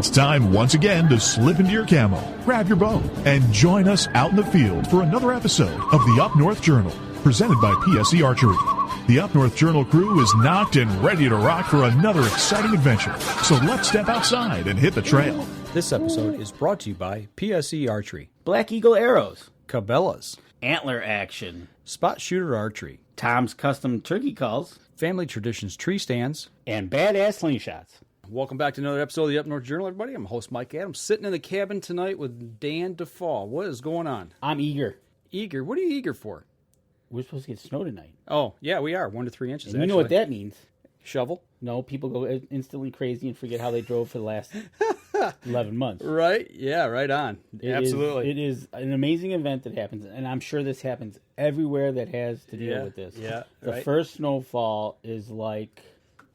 It's time once again to slip into your camo, grab your bow, and join us out in the field for another episode of the Up North Journal, presented by PSE Archery. The Up North Journal crew is knocked and ready to rock for another exciting adventure. So let's step outside and hit the trail. This episode is brought to you by PSE Archery, Black Eagle Arrows, Cabelas, Antler Action, Spot Shooter Archery, Tom's Custom Turkey Calls, Family Traditions Tree Stands, and Badass Slingshots. Welcome back to another episode of the Up North Journal, everybody. I'm host Mike Adams, sitting in the cabin tonight with Dan DeFall. What is going on? I'm eager. Eager? What are you eager for? We're supposed to get snow tonight. Oh, yeah, we are. 1 to 3 inches, And you know what that means. Shovel? No, people go instantly crazy and forget how they drove for the last 11 months. Right? Yeah, right on. Absolutely. It is an amazing event that happens, and I'm sure this happens everywhere that has to deal with this. Yeah, The first snowfall is like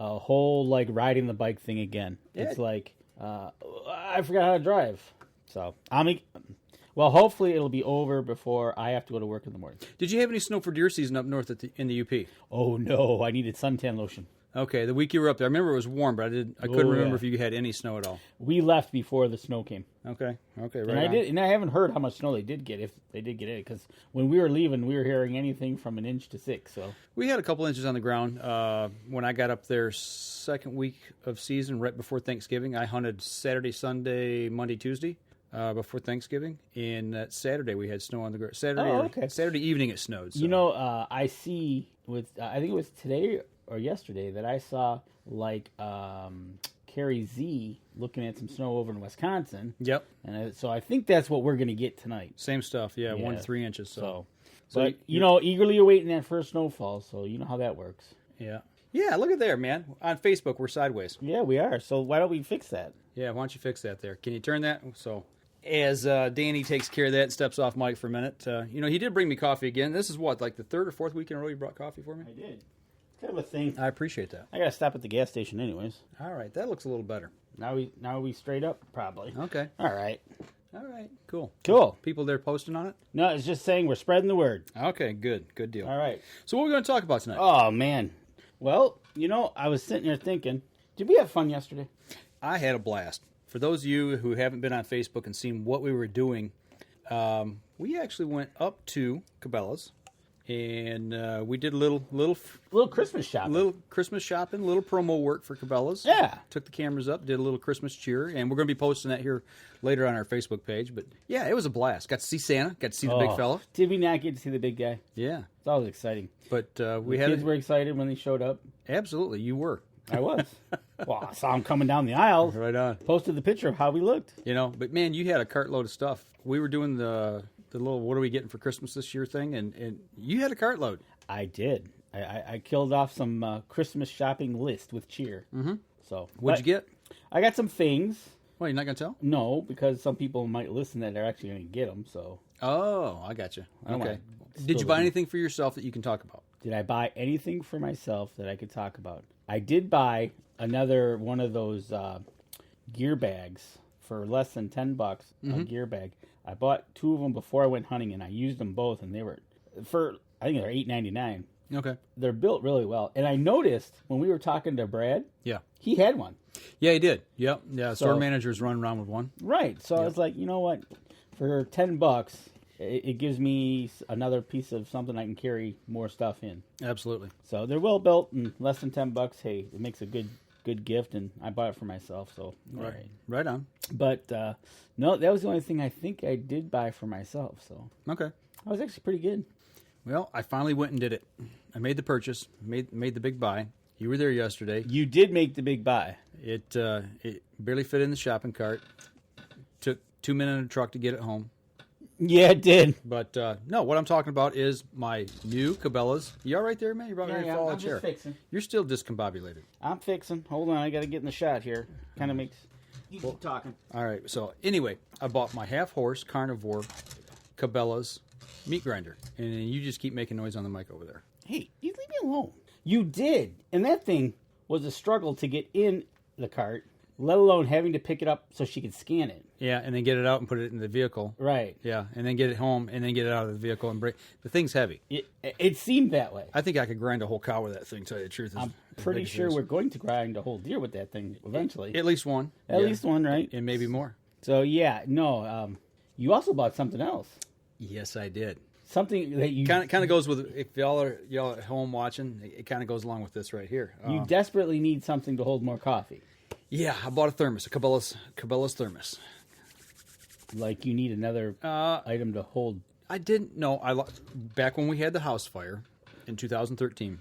a whole, like, riding the bike thing again. Yeah. It's like, I forgot how to drive. So, well, hopefully it'll be over before I have to go to work in the morning. Did you have any snow for deer season up north in the UP? Oh, no, I needed suntan lotion. Okay, the week you were up there, I remember it was warm, but I couldn't remember if you had any snow at all. We left before the snow came. Okay, right. And I haven't heard how much snow they did get, if they did get it, because when we were leaving, we were hearing anything from 1 inch to 6. So we had a couple inches on the ground when I got up there second week of season, right before Thanksgiving. I hunted Saturday, Sunday, Monday, Tuesday before Thanksgiving, and that Saturday we had snow on the ground. Saturday evening it snowed. So. You know, I see I think it was today or yesterday that I saw like Carrie Z looking at some snow over in Wisconsin. Yep. And so I think that's what we're going to get tonight. Same stuff, yeah, 1 to 3 inches. So but you know, eagerly awaiting that first snowfall. So you know how that works. Yeah. Yeah, look at there, man. On Facebook, we're sideways. Yeah, we are. So why don't we fix that? Yeah, why don't you fix that there? Can you turn that? So as Danny takes care of that and steps off Mike for a minute, you know, he did bring me coffee again. This is what, like the third or fourth week in a row you brought coffee for me? I did. Kind of a thing. I appreciate that. I gotta stop at the gas station anyways. All right, that looks a little better. Now we straight up probably. Okay. All right, cool. People there posting on it? No, it's just saying we're spreading the word. Okay, good deal. All right. So what are we going to talk about tonight? Oh man. Well, you know, I was sitting here thinking, did we have fun yesterday? I had a blast. For those of you who haven't been on Facebook and seen what we were doing, we actually went up to Cabelas. And we did a little Christmas shopping. Little promo work for Cabelas. Yeah. Took the cameras up, did a little Christmas cheer, and we're going to be posting that here later on our Facebook page. But, yeah, it was a blast. Got to see Santa, got to see the big fella. Did we not get to see the big guy? Yeah. It's always exciting. But the kids were excited when they showed up. Absolutely, you were. I was. Well, I saw him coming down the aisle. Right on. Posted the picture of how we looked. You know, but, man, you had a cartload of stuff. We were doing the little what are we getting for Christmas this year thing, and you had a cartload. I did. I killed off some Christmas shopping list with cheer. Mm-hmm. So what'd you get? I got some things. Well, you're not going to tell? No, because some people might listen that are actually going to get them. So. Oh, I got you. Okay. Did you buy anything for yourself that you can talk about? Did I buy anything for myself that I could talk about? I did buy another one of those gear bags for less than $10. Mm-hmm. A gear bag. I bought 2 of them before I went hunting, and I used them both, and they were I think they're $8.99. Okay. They're built really well, and I noticed when we were talking to Brad, yeah, he had one. Yeah, he did. Yep. Yeah, store manager's running around with one. Right. So I was like, you know what? For $10, it gives me another piece of something I can carry more stuff in. Absolutely. So they're well built and less than $10. Hey, it makes a good gift, and I bought it for myself. So right on. But no, that was the only thing I think I did buy for myself. So okay, I was actually pretty good. Well, I finally went and did it. I made the purchase, made the big buy. You were there yesterday. You did make the big buy. It barely fit in the shopping cart. Took 2 minutes in the truck to get it home. Yeah, it did. But no, what I'm talking about is my new Cabelas. You all right there, man? You're about ready to fall out of the chair. I'm just fixing. You're still discombobulated. I'm fixing. Hold on, I got to get in the shot here. Kind of makes. You keep talking. All right. So anyway, I bought my half horse carnivore Cabelas meat grinder, and you just keep making noise on the mic over there. Hey, you leave me alone. You did, and that thing was a struggle to get in the cart, let alone having to pick it up so she could scan it. Yeah, and then get it out and put it in the vehicle. Right. Yeah, and then get it home and then get it out of the vehicle and break. The thing's heavy. It seemed that way. I think I could grind a whole cow with that thing, to tell you the truth. I'm pretty sure we're going to grind a whole deer with that thing eventually. At least one. At least one, right? And maybe more. So, yeah, no, you also bought something else. Yes, I did. Something that you... Kind of goes with, if y'all at home watching, it kind of goes along with this right here. You desperately need something to hold more coffee. Yeah, I bought a thermos, a Cabelas thermos. Like you need another item to hold. I didn't know. Back when we had the house fire in 2013,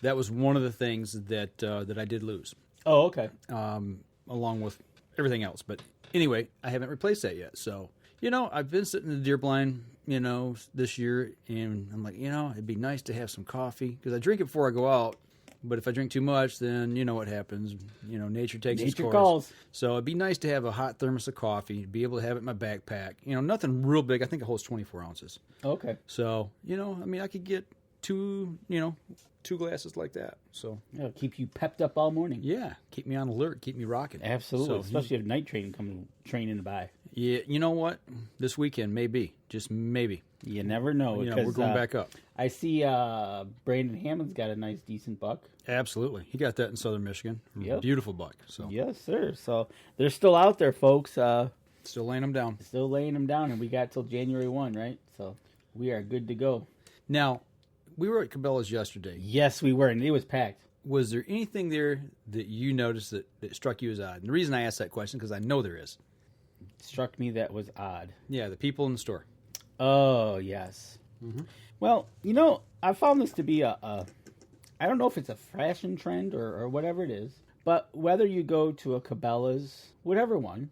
that was one of the things that I did lose. Oh, okay. Along with everything else. But anyway, I haven't replaced that yet. So, I've been sitting in the deer blind, this year, and I'm like, it'd be nice to have some coffee because I drink it before I go out. But if I drink too much, then you know what happens. Nature takes its course. Calls. So it'd be nice to have a hot thermos of coffee, be able to have it in my backpack. Nothing real big. I think it holds 24 ounces. Okay. So, I could get two glasses like that. So it'll keep you pepped up all morning. Yeah, keep me on alert, keep me rocking. Absolutely, so, especially if night training by. Yeah, you know what? This weekend, maybe, just maybe. You never know. We're going back up. I see Brandon Hammond's got a nice, decent buck. Absolutely. He got that in southern Michigan. Yep. Beautiful buck. So. Yes, sir. So they're still out there, folks. Still laying them down. Still laying them down, and we got till January 1, right? So we are good to go. Now, we were at Cabelas yesterday. Yes, we were, and it was packed. Was there anything there that you noticed that struck you as odd? And the reason I asked that question, because I know there is. It struck me that was odd. Yeah, the people in the store. Oh, yes. Mm-hmm. Well, I found this to be I don't know if it's a fashion trend or whatever it is, but whether you go to a Cabelas, whatever one,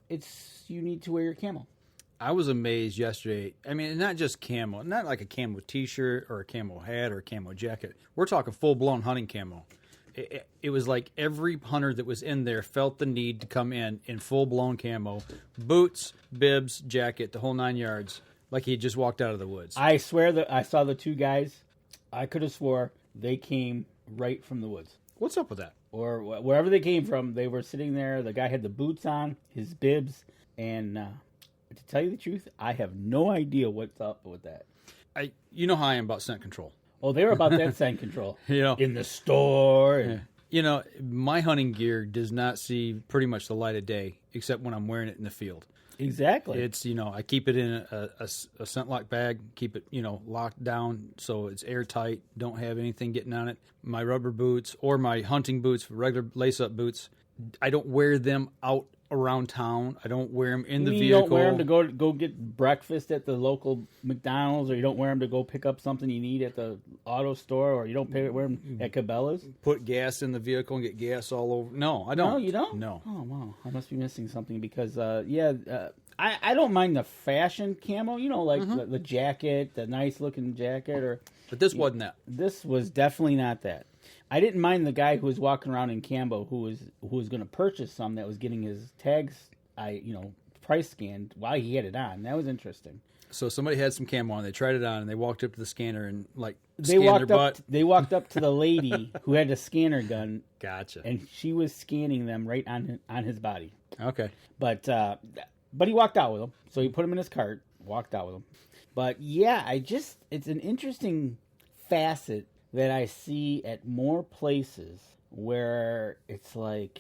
you need to wear your camo. I was amazed yesterday. I mean, not just camo, not like a camo t-shirt or a camo hat or a camo jacket. We're talking full-blown hunting camo. It was like every hunter that was in there felt the need to come in full-blown camo, boots, bibs, jacket, the whole 9 yards, like he had just walked out of the woods. I swear that I saw the two guys. I could have swore they came right from the woods. What's up with that? Or wherever they came from, they were sitting there. The guy had the boots on, his bibs, and to tell you the truth, I have no idea what's up with that. You know how I am about scent control. Oh, they were about that scent control. In the store. Yeah. My hunting gear does not see pretty much the light of day, except when I'm wearing it in the field. Exactly. It's, I keep it in a scent lock bag, keep it, locked down so it's airtight, don't have anything getting on it. My rubber boots or my hunting boots, regular lace-up boots, I don't wear them out around town. I don't wear them in the vehicle. You don't wear them to go get breakfast at the local McDonald's, or you don't wear them to go pick up something you need at the auto store, or you don't wear them at Cabelas? Put gas in the vehicle and get gas all over. No, I don't. No, you don't? No. Oh, wow. I must be missing something because, I don't mind the fashion camo, like the jacket, the nice-looking jacket. But this wasn't that. This was definitely not that. I didn't mind the guy who was walking around in camo who was going to purchase some that was getting his tags, price scanned while he had it on. That was interesting. So somebody had some camo on. They tried it on, and they walked up to the scanner and they walked up to the lady who had the scanner gun. Gotcha. And she was scanning them right on his body. Okay. But he walked out with them, so he put them in his cart, walked out with them. But yeah, it's an interesting facet that I see at more places where it's like,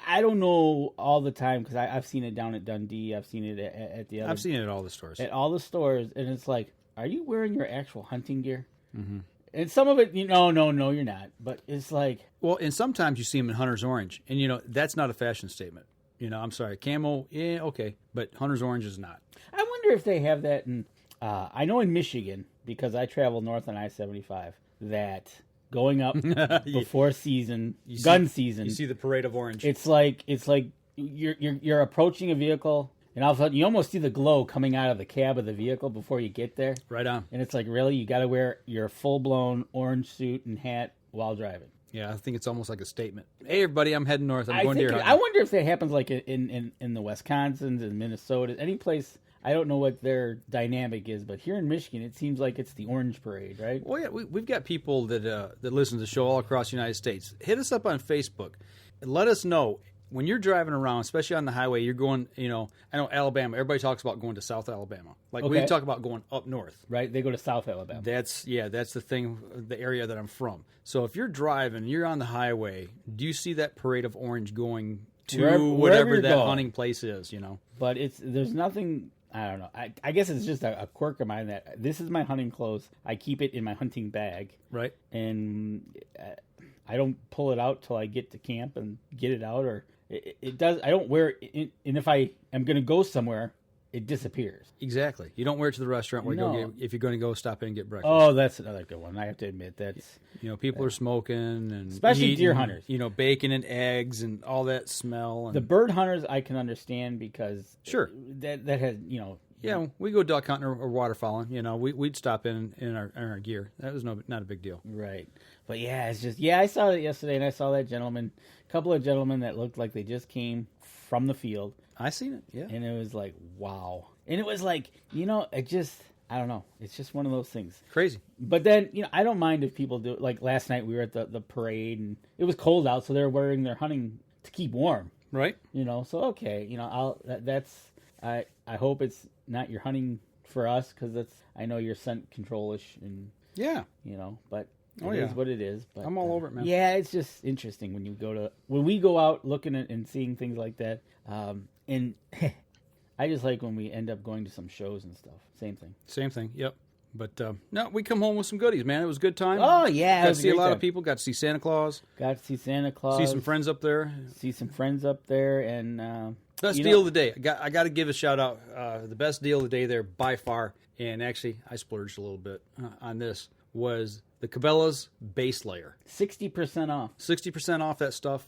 I don't know all the time because I've seen it down at Dundee. I've seen it at the other. I've seen it at all the stores. At all the stores, and it's like, are you wearing your actual hunting gear? Mm-hmm. And some of it, no, you're not. But it's like, well, and sometimes you see them in Hunter's Orange, and that's not a fashion statement. I'm sorry, camo, yeah, okay, but Hunter's Orange is not. I wonder if they have that in. I know in Michigan, because I travel north on I-75. That going up before season, season. You see the parade of orange. It's like you're approaching a vehicle, and all of a sudden you almost see the glow coming out of the cab of the vehicle before you get there. Right on. And it's like, really, you got to wear your full blown orange suit and hat while driving. Yeah, I think it's almost like a statement. Hey, everybody, I'm heading north. I'm going deer hunting. I wonder if that happens like in the Wisconsins and Minnesota, any place. I don't know what their dynamic is, but here in Michigan, it seems like it's the Orange Parade, right? Well, yeah, we've got people that listen to the show all across the United States. Hit us up on Facebook. Let us know, when you're driving around, especially on the highway, you're going, I know Alabama, everybody talks about going to South Alabama. Like we talk about going up north. Right, they go to South Alabama. That's the thing, the area that I'm from. So if you're driving, you're on the highway, do you see that parade of orange going to whatever that hunting place is, But there's nothing, I don't know. I guess it's just a quirk of mine that this is my hunting clothes. I keep it in my hunting bag. Right. And I don't pull it out till I get to camp and get it out, or it does. I don't wear it, and if I am going to go somewhere, it disappears. Exactly. You don't wear it to the restaurant if you're going to go stop in and get breakfast. Oh, that's another good one. I have to admit that's people are smoking and especially eating, deer hunters. Bacon and eggs and all that smell. And the bird hunters I can understand because sure that has Yeah, we go duck hunting or waterfowling. We'd stop in our gear. That was not a big deal. Right. But yeah, it's just, I saw it yesterday, and I saw that couple of gentlemen that looked like they just came from the field. I seen it, yeah. And it was like, wow. And it was like, it just, I don't know. It's just one of those things. Crazy. But then, I don't mind if people do, like last night we were at the parade, and it was cold out, so they were wearing their hunting to keep warm. Right. So okay, I hope it's not your hunting for us, because I know you're scent control-ish, and yeah, but it is what it is. But I'm all over it, man. Yeah, it's just interesting when we go out looking at and seeing things like that. And I just like when we end up going to some shows and stuff. Same thing. Yep. But no, we come home with some goodies, man. It was a good time. Oh yeah, got to see a lot of people. Got to see Santa Claus. See some friends up there. And best deal of the day. I got to give a shout out. The best deal of the day there by far, and actually I splurged a little bit on this, was the Cabelas base layer. 60% off. 60% off that stuff.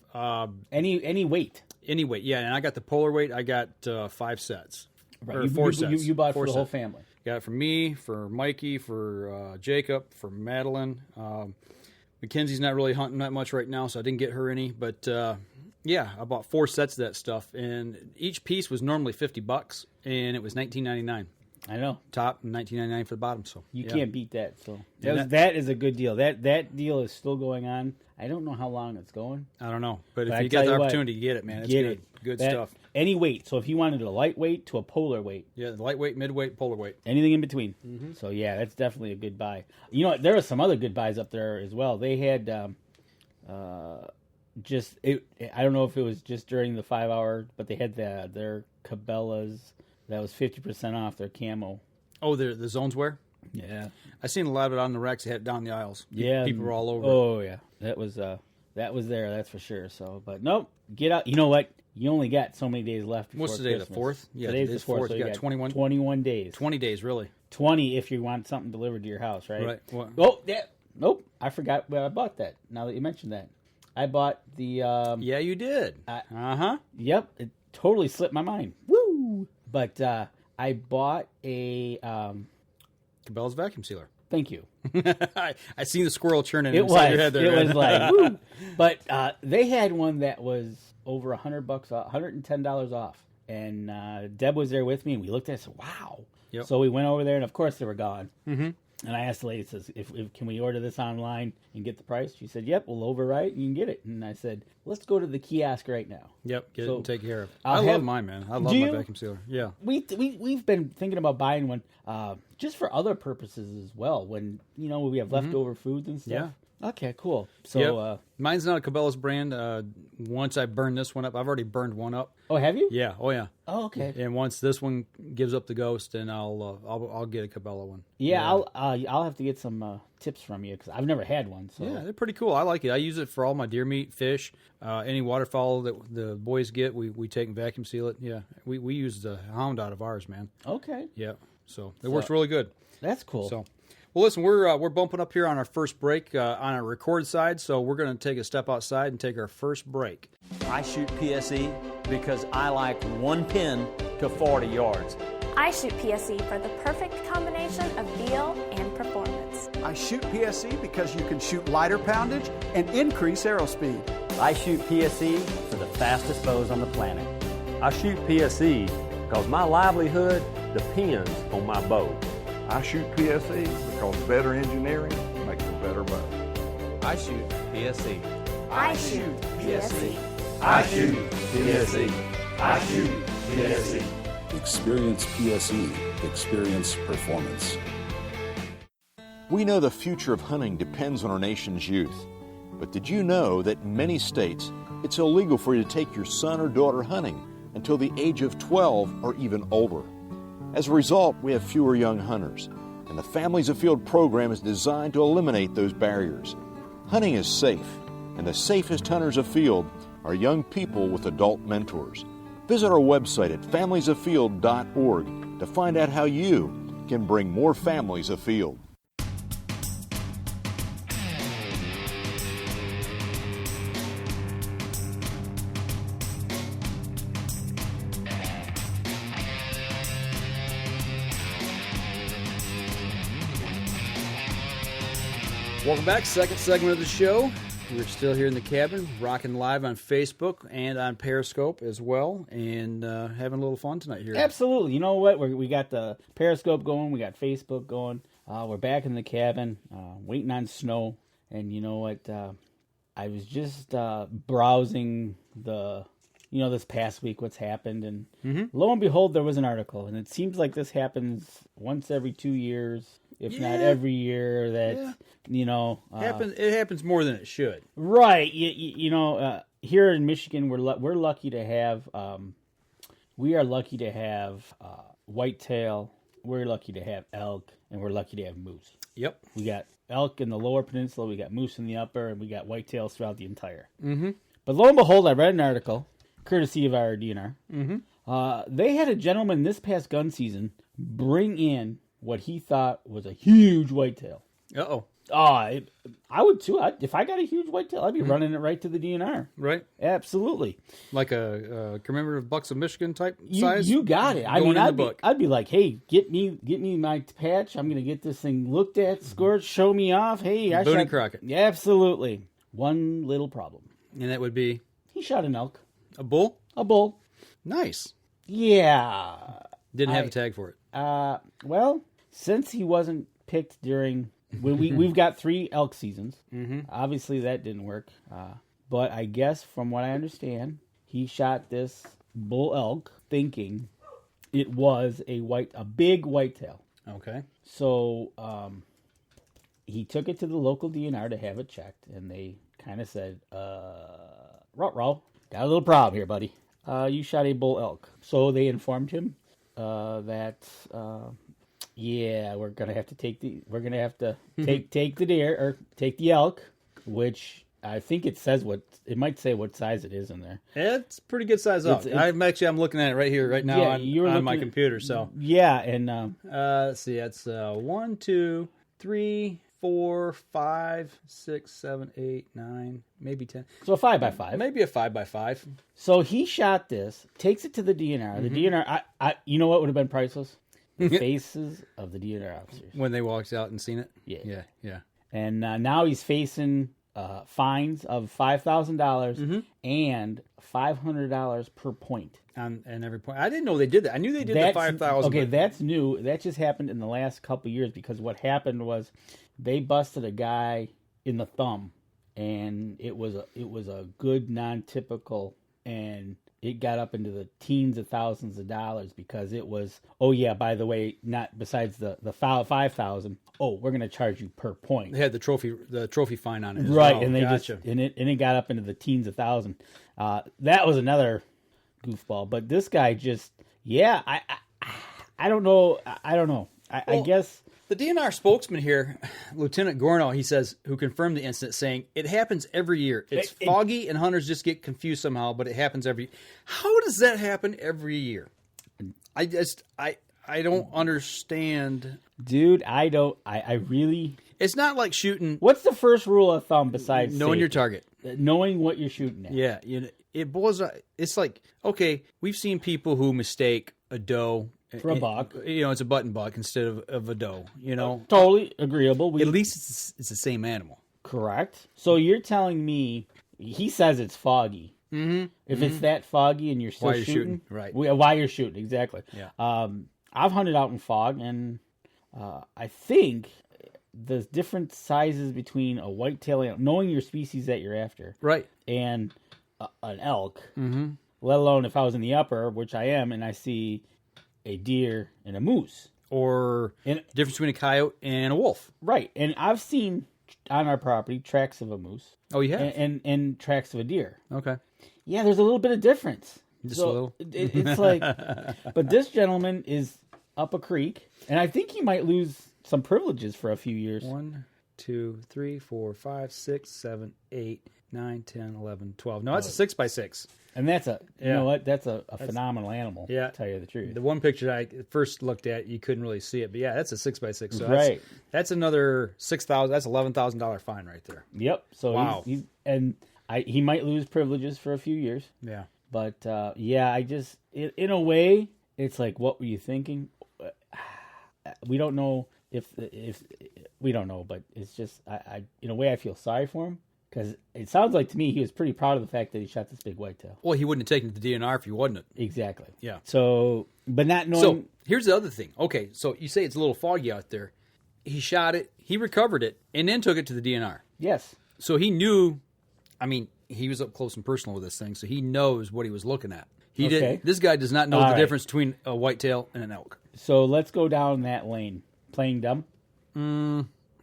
Any weight. Any weight, yeah. And I got the polar weight. I got 5 sets. Right. Or 4 sets. You bought for the whole family. Got it for me, for Mikey, for Jacob, for Madeline. Mackenzie's not really hunting that much right now, so I didn't get her any. But yeah, I bought 4 sets of that stuff, and each piece was normally $50, and it was $19.99. I know. Top, $19.99 for the bottom. So you can't beat that. So that is a good deal. That deal is still going on. I don't know how long it's going. I don't know, but if you get the opportunity, get it, man. It's good. Good stuff. Any weight. So if you wanted a lightweight to a polar weight. Yeah, lightweight, midweight, polar weight. Anything in between. Mm-hmm. So yeah, that's definitely a good buy. There were some other good buys up there as well. They had I don't know if it was just during the 5 hour, but they had their Cabelas that was 50% off their camo. Oh, the zones wear? Yeah. I seen a lot of it on the racks. They had it down the aisles. Yeah. People were all over. Oh yeah. That was there, that's for sure. So, but nope, get out. You know what? You only got so many days left before What's today, Christmas. the 4th? Yeah, today's the 4th. So you got 21 days. 20 days, really. 20 if you want something delivered to your house, right? Right. What? Oh, yeah. Nope. I forgot where I bought that. Now that you mentioned that. I bought the... yeah, you did. Yep. It totally slipped my mind. Woo! But I bought a... Cabelas vacuum sealer. Thank you. I seen the squirrel churning inside your head there. It was like, woo! But they had one that was over $100 off, $110 off. And Deb was there with me, and we looked at it and said, wow. Yep. So we went over there, and of course they were gone. Mm-hmm. And I asked the lady, says, if can we order this online and get the price? She said, yep, we'll overwrite and you can get it. And I said, let's go to the kiosk right now. Yep, get it and take care of it. I love mine, man. I love my vacuum sealer. Yeah. We've been thinking about buying one just for other purposes as well. When, we have leftover foods and stuff. Yeah. Okay, cool. So mine's not a Cabelas brand. Once I burn this one up, I've already burned one up. Oh, have you? Yeah. Oh, yeah. Oh, okay. And once this one gives up the ghost, then I'll get a Cabela one. Yeah. I'll have to get some tips from you because I've never had one. So yeah, they're pretty cool. I like it. I use it for all my deer meat, fish, any waterfowl that the boys get. We take and vacuum seal it. Yeah, we use the Hound out of ours, man. Okay. Yeah. So it works really good. That's cool. So. Well, listen, we're bumping up here on our first break on our record side, so we're going to take a step outside and take our first break. I shoot PSE because I like one pin to 40 yards. I shoot PSE for the perfect combination of feel and performance. I shoot PSE because you can shoot lighter poundage and increase arrow speed. I shoot PSE for the fastest bows on the planet. I shoot PSE because my livelihood depends on my bow. I shoot PSE because better engineering makes a better bow. I shoot PSE. I shoot PSE. I choose PSE. I choose PSE. Experience PSE. Experience performance. We know the future of hunting depends on our nation's youth. But did you know that in many states, it's illegal for you to take your son or daughter hunting until the age of 12 or even older? As a result, we have fewer young hunters, and the Families Afield program is designed to eliminate those barriers. Hunting is safe, and the safest hunters afield are young people with adult mentors. Visit our website at familiesafield.org to find out how you can bring more families afield. Welcome back, second segment of the show. We're still here in the cabin, rocking live on Facebook and on Periscope as well, and having a little fun tonight here. Absolutely. You know what? We got the Periscope going, we got Facebook going. We're back in the cabin, waiting on snow. And you know what? I was just browsing this past week, what's happened, and lo and behold, there was an article, and it seems like this happens once every 2 years. If not every year, that it happens more than it should. Right. Here in Michigan, we're lucky to have whitetail. We're lucky to have elk, and we're lucky to have moose. Yep. We got elk in the lower peninsula, we got moose in the upper, and we got whitetails throughout the entire. Mm-hmm. But lo and behold, I read an article, courtesy of our DNR. Mm-hmm. They had a gentleman this past gun season bring in what he thought was a huge whitetail. Uh-oh. I would too. If I got a huge whitetail, I'd be running it right to the DNR. Right. Absolutely. Like a commemorative Bucks of Michigan type size? You got it. I'd be like, hey, get me my patch. I'm going to get this thing looked at, scored, show me off. Hey, I Boone Crockett. Yeah, absolutely. One little problem. And that would be? He shot an elk. A bull? A bull. Nice. Yeah. Didn't have a tag for it. Well, since he wasn't picked during... We've got 3 elk seasons. Mm-hmm. Obviously, that didn't work. But I guess, from what I understand, he shot this bull elk thinking it was a big whitetail. Okay. So he took it to the local DNR to have it checked, and they kind of said, ruh-roh, got a little problem here, buddy. You shot a bull elk. So they informed him that... we're gonna have to take the deer or take the elk, which I think it might say what size it is in there. It's pretty good size elk. I'm looking at it right here, right now on my computer. So and let's see, that's 1, 2, 3, 4, 5, 6, 7, 8, 9, maybe 10. So a 5x5, maybe a 5x5. So he shot this, takes it to the DNR. Mm-hmm. The DNR, you know what would have been priceless? The faces of the DNR officers when they walked out and seen it. Yeah. And now he's facing fines of $5,000 and $500 per point. And every point. I didn't know they did that. I knew they did the 5,000. Okay, that's new. That just happened in the last couple of years, because what happened was they busted a guy in the thumb, and it was a good non-typical, and it got up into the teens of thousands of dollars, because it was, by the way, not besides the 5,000. Oh, we're going to charge you per point. They had the trophy fine on it, right? Well. And they gotcha. it got up into the teens of thousands. That was another goofball. But this guy just, I don't know. I guess. The DNR spokesman here, Lieutenant Gorno, he says, who confirmed the incident, saying, it happens every year. It's foggy and hunters just get confused somehow, but it happens every year. How does that happen every year? I don't understand. Dude, I really... It's not like shooting... What's the first rule of thumb besides knowing safety? your target? Knowing what you're shooting at. Yeah, it boils... It's like, okay, we've seen people who mistake a doe... for a buck. It's a button buck instead of a doe, Totally agreeable. At least it's the same animal. Correct. So you're telling me, he says it's foggy. Mm-hmm. If it's that foggy and you're still shooting. Right. Why you're shooting, exactly. Yeah. I've hunted out in fog, and I think the different sizes between a whitetail, knowing your species that you're after. Right. And an elk, let alone if I was in the upper, which I am, and I see a deer and a moose. Or difference between a coyote and a wolf. Right. And I've seen on our property tracks of a moose. Oh, you have? And tracks of a deer. Okay. Yeah, there's a little bit of difference. Just a little? It's like, but this gentleman is up a creek, and I think he might lose some privileges for a few years. 1, 2, 3, 4, 5, 6, 7, 8, 9, 10, 11, 12. No, that's a 6x6. And that's you know what? That's a phenomenal animal. Yeah, to tell you the truth. The one picture I first looked at, you couldn't really see it, but yeah, that's a 6x6. So right. That's another $6,000. That's $11,000 fine right there. Yep. So wow. He might lose privileges for a few years. Yeah. But yeah, I just in a way, it's like, what were you thinking? We don't know if we don't know, but it's just I in a way I feel sorry for him. Because it sounds like to me he was pretty proud of the fact that he shot this big whitetail. Well, he wouldn't have taken it to the DNR if he wasn't it. Exactly. Yeah. So, but not knowing... So, here's the other thing. Okay, so you say it's a little foggy out there. He shot it, he recovered it, and then took it to the DNR. Yes. So he knew, I mean, he was up close and personal with this thing, so he knows what he was looking at. He didn't. This guy does not know the difference between a whitetail and an elk. So let's go down that lane. Playing dumb?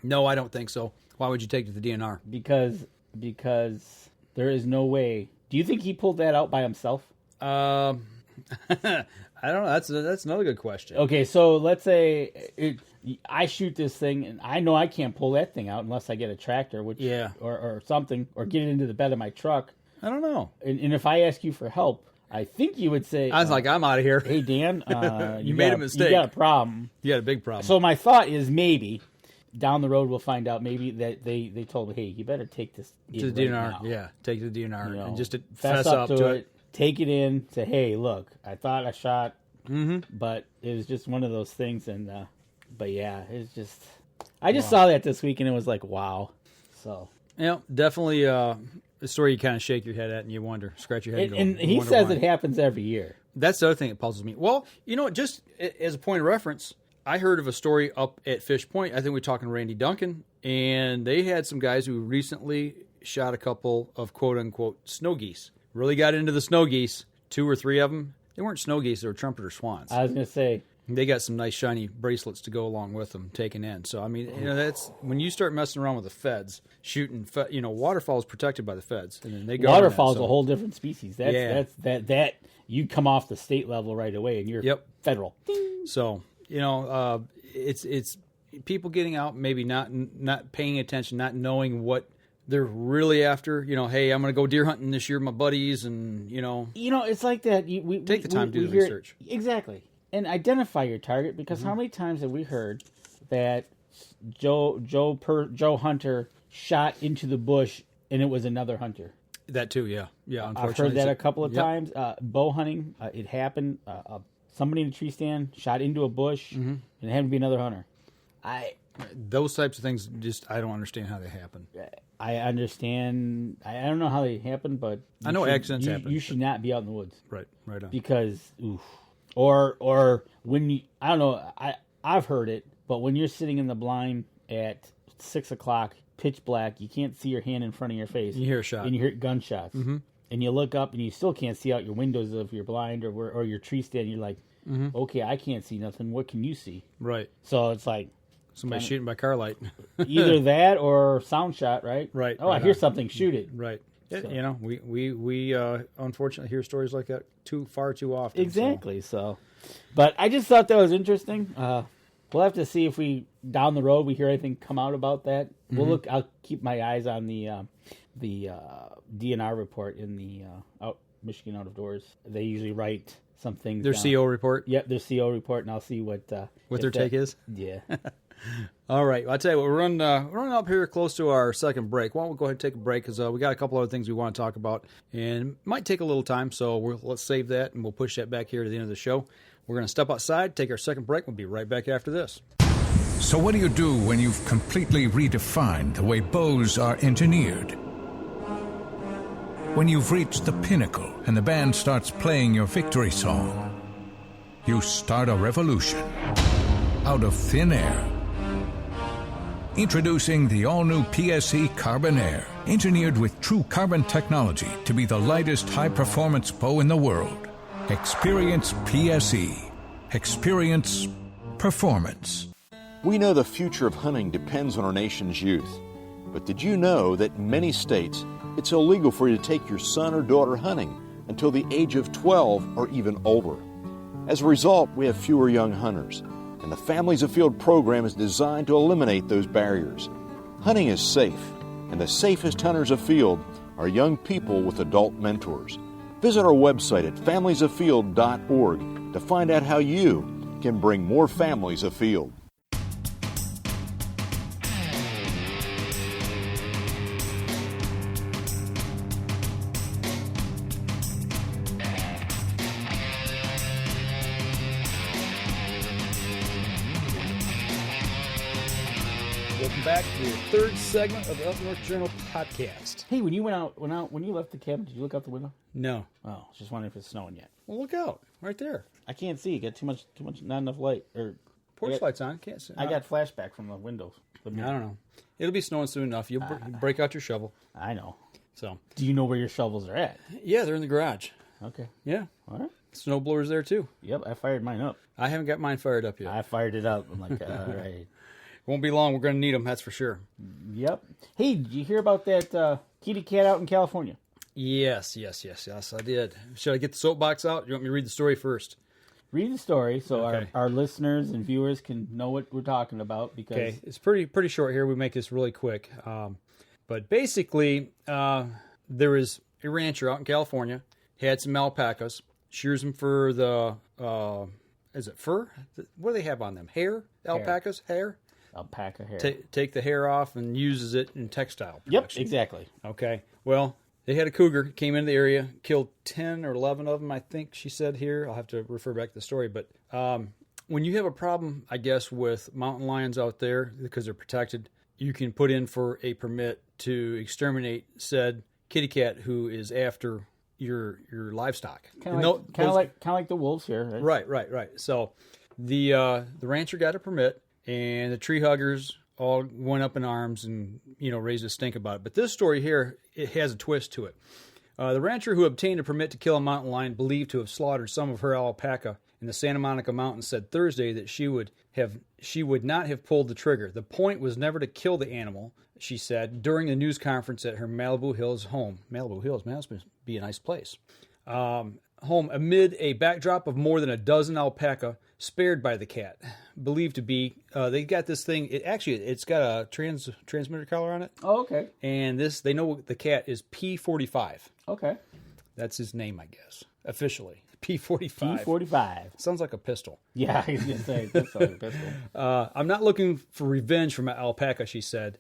No, I don't think so. Why would you take it to the DNR? Because there is no way. Do you think he pulled that out by himself? I don't know. That's another good question. Okay, so let's say I shoot this thing, and I know I can't pull that thing out unless I get a tractor, or something, or get it into the bed of my truck. I don't know. And if I ask you for help, I think you would say, I was like, I'm out of here. Hey, Dan, you made a mistake. You got a problem. You got a big problem. So my thought is maybe down the road we'll find out maybe that they told me, hey, you better take this to the DNR. Now. Yeah, take it to the DNR, and just to fess up to it. Take it in. Say, hey, look, I thought I shot, but it was just one of those things. And but yeah, it's just I just saw that this week and it was like, wow. So definitely a story you kind of shake your head at and you wonder, scratch your head. And he says it happens every year. That's the other thing that puzzles me. Well, you know, just as a point of reference, I heard of a story up at Fish Point. I think we were talking to Randy Duncan, and they had some guys who recently shot a couple of quote-unquote snow geese. Really got into the snow geese, 2 or 3 of them. They weren't snow geese, they were trumpeter swans. I was going to say. They got some nice shiny bracelets to go along with them taken in. So, I mean, you know, that's when you start messing around with the feds, shooting, waterfowl is protected by the feds. And then they go waterfowl is a whole different species. That you come off the state level right away and you're federal. So, you know, it's people getting out, maybe not paying attention, not knowing what they're really after. You know, hey, I'm going to go deer hunting this year with my buddies, and it's like that. We take the time to do the research. Exactly, and identify your target, because how many times have we heard that Joe Hunter shot into the bush and it was another hunter? That too, yeah. Unfortunately, I've heard that a couple of times. Bow hunting, it happened. Somebody in a tree stand shot into a bush, and it happened to be another hunter. Those types of things, I don't understand how they happen. I understand. I don't know how they happen, but I know accidents happen. You should not be out in the woods. Right on. Because, or when you, I don't know. I've heard it, but when you're sitting in the blind at 6 o'clock, pitch black, you can't see your hand in front of your face. You hear a shot, and you hear gunshots, and you look up and you still can't see out your windows of your blind or your tree stand. You're like, okay, I can't see nothing. What can you see? Right. So it's like somebody shooting by car light. Either that or sound shot, right? Right. Oh, I hear something. Shoot it. Right. So. You know, we unfortunately hear stories like that far too often. Exactly. So, but I just thought that was interesting. We'll have to see if we down the road we hear anything come out about that. We'll look. I'll keep my eyes on the DNR report in the Michigan Out of Doors. They usually write some things. Their down. CO report. Yep, their CO report, and I'll see what their take is. Yeah. All right. Well, I'll tell you what, we're running up here close to our second break. Why don't we go ahead and take a break, because we got a couple other things we want to talk about, and it might take a little time, so let's save that, and we'll push that back here to the end of the show. We're going to step outside, take our second break. We'll be right back after this. So what do you do when you've completely redefined the way bows are engineered? When you've reached the pinnacle and the band starts playing your victory song, you start a revolution out of thin air. Introducing the all-new PSE Carbon Air, engineered with true carbon technology to be the lightest high-performance bow in the world. Experience PSE. Experience performance. We know the future of hunting depends on our nation's youth. But did you know that in many states, it's illegal for you to take your son or daughter hunting until the age of 12 or even older? As a result, we have fewer young hunters, and the Families Afield program is designed to eliminate those barriers. Hunting is safe, and the safest hunters afield are young people with adult mentors. Visit our website at familiesafield.org to find out how you can bring more families afield. Welcome back to the third segment of the Up North Journal podcast. Hey, when you when you left the cabin, did you look out the window? No. Oh, just wondering if it's snowing yet. Well, look out, right there. I can't see. You got too much, not enough light. Or porch lights on. Can't see. I got flashback from the windows. I don't know. It'll be snowing soon enough. You'll break out your shovel. I know. So, do you know where your shovels are at? Yeah, they're in the garage. Okay. Yeah. All right. Snow blower's there too. Yep, I fired mine up. I haven't got mine fired up yet. I fired it up. I'm like, all right. Won't be long. We're going to need them, that's for sure. Yep. Hey, did you hear about that kitty cat out in California? Yes, I did. Should I get the soapbox out? You want me to read the story first? Read the story so our listeners and viewers can know what we're talking about. Because it's pretty short here. We make this really quick. But basically, there was a rancher out in California. He had some alpacas. Shears them for the, is it fur? What do they have on them? Hair? Alpacas? Hair? Alpaca hair. Take the hair off and uses it in textile Yep, production. exactly. Okay. Well, they had a cougar, came into the area, killed 10 or 11 of them, I think she said here. I'll have to refer back to the story. But when you have a problem, I guess, with mountain lions out there, because they're protected, you can put in for a permit to exterminate said kitty cat who is after your livestock. Kind of like the wolves here. Right. So the rancher got a permit, and the tree huggers all went up in arms and, raised a stink about it. But this story here, it has a twist to it. The rancher who obtained a permit to kill a mountain lion believed to have slaughtered some of her alpaca in the Santa Monica Mountains said Thursday that she would not have pulled the trigger. The point was never to kill the animal, she said, during a news conference at her Malibu Hills home. Malibu Hills, man, that's must be a nice place. Home amid a backdrop of more than a dozen alpaca spared by the cat, believed to be. They got this thing. It's got a transmitter collar on it. Oh, okay. And they know the cat is P45. Okay. That's his name, I guess, officially. P45. P45. Sounds like a pistol. Yeah, I was going to say, that sounds like a pistol. I'm not looking for revenge from an alpaca, she said.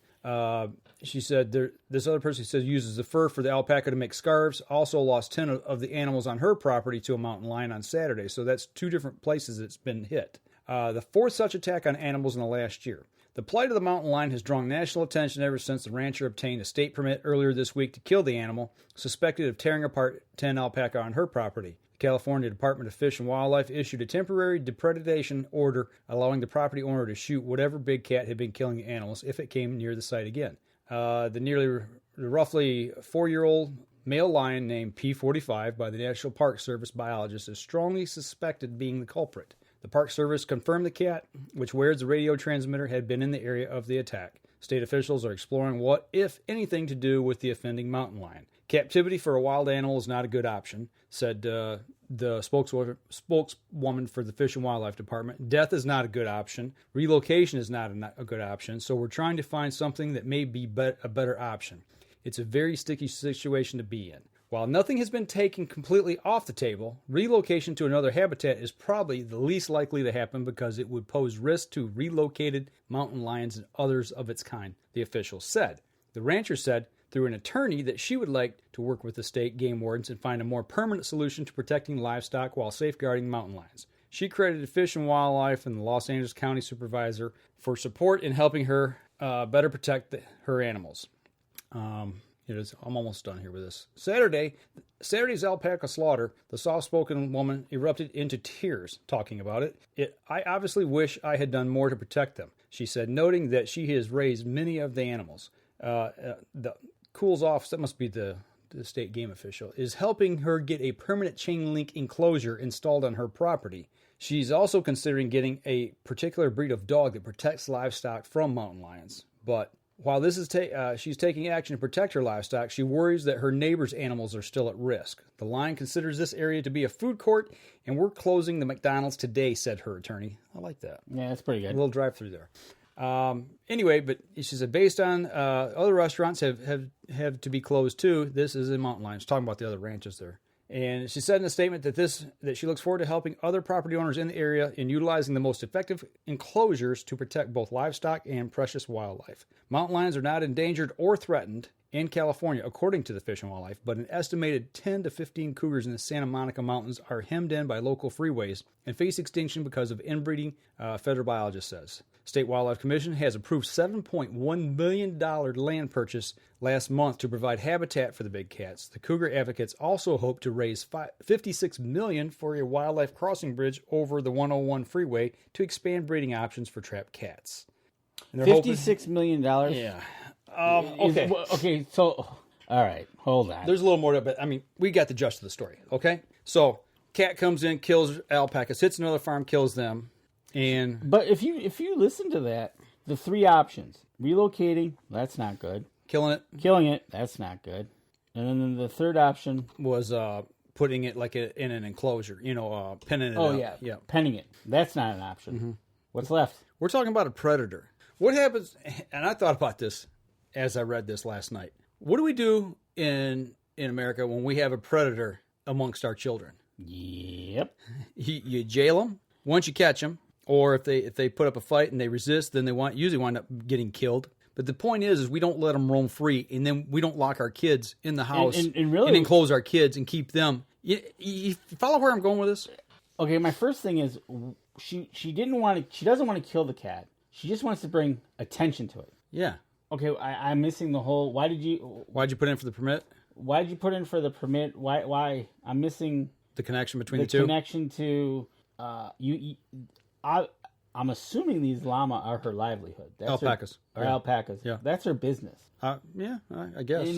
She said this other person says uses the fur for the alpaca to make scarves. Also lost 10 of the animals on her property to a mountain lion on Saturday. So that's two different places it's been hit. The fourth such attack on animals in the last year. The plight of the mountain lion has drawn national attention ever since the rancher obtained a state permit earlier this week to kill the animal, suspected of tearing apart 10 alpaca on her property. The California Department of Fish and Wildlife issued a temporary depredation order allowing the property owner to shoot whatever big cat had been killing animals if it came near the site again. The roughly 4-year-old male lion named P45 by the National Park Service biologist is strongly suspected of being the culprit. The Park Service confirmed the cat, which wears the radio transmitter, had been in the area of the attack. State officials are exploring what, if anything, to do with the offending mountain lion. Captivity for a wild animal is not a good option, said the spokeswoman for the Fish and Wildlife Department. Death is not a good option. Relocation is not a good option, so we're trying to find something that may be a better option. It's a very sticky situation to be in. While nothing has been taken completely off the table, relocation to another habitat is probably the least likely to happen because it would pose risk to relocated mountain lions and others of its kind, the officials said. The rancher said through an attorney that she would like to work with the state game wardens and find a more permanent solution to protecting livestock while safeguarding mountain lions. She credited Fish and Wildlife and the Los Angeles County Supervisor for support in helping her better protect her animals. I'm almost done here with this. Saturday's alpaca slaughter, the soft-spoken woman erupted into tears talking about it. I obviously wish I had done more to protect them, she said, noting that she has raised many of the animals. The Cools Off, that must be the state game official, is helping her get a permanent chain link enclosure installed on her property. She's also considering getting a particular breed of dog that protects livestock from mountain lions. But while this is she's taking action to protect her livestock, she worries that her neighbor's animals are still at risk. The line considers this area to be a food court, and we're closing the McDonald's today, said her attorney. I like that. Yeah, that's pretty good. A little drive-through there. Anyway, but she said based on other restaurants have to be closed too. This is in mountain lions. Talking about the other ranches there. And she said in a statement that she looks forward to helping other property owners in the area in utilizing the most effective enclosures to protect both livestock and precious wildlife. Mountain lions are not endangered or threatened in California, according to the Fish and Wildlife, but an estimated 10 to 15 cougars in the Santa Monica Mountains are hemmed in by local freeways and face extinction because of inbreeding, federal biologist says. State Wildlife Commission has approved $7.1 million land purchase last month to provide habitat for the big cats. The cougar advocates also hope to raise $56 million for a wildlife crossing bridge over the 101 freeway to expand breeding options for trapped cats. $56 million? Yeah. Okay. Okay, so, all right, hold on. There's a little more to it, but I mean, we got the gist of the story, okay? So, cat comes in, kills alpacas, hits another farm, kills them. But if you listen to that, the three options: relocating, that's not good; killing it, that's not good; and then the third option was putting it like in an enclosure, pinning it. Oh up. yeah, penning it. That's not an option. Mm-hmm. What's left? We're talking about a predator. What happens? And I thought about this as I read this last night. What do we do in America when we have a predator amongst our children? Yep, you jail them once you catch them. Or if they put up a fight and they resist, then they usually wind up getting killed. But the point is we don't let them roam free, and then we don't lock our kids in the house and really, and enclose our kids and keep them. You follow where I'm going with this? Okay, my first thing is she doesn't want to kill the cat. She just wants to bring attention to it. Yeah. Okay, I'm missing the whole. Why'd you put in for the permit? Why'd you put in for the permit? Why? I'm missing the connection between the two. The connection to I'm assuming these llama are her livelihood. That's alpacas. Alpacas. Yeah. That's her business. Yeah, I guess.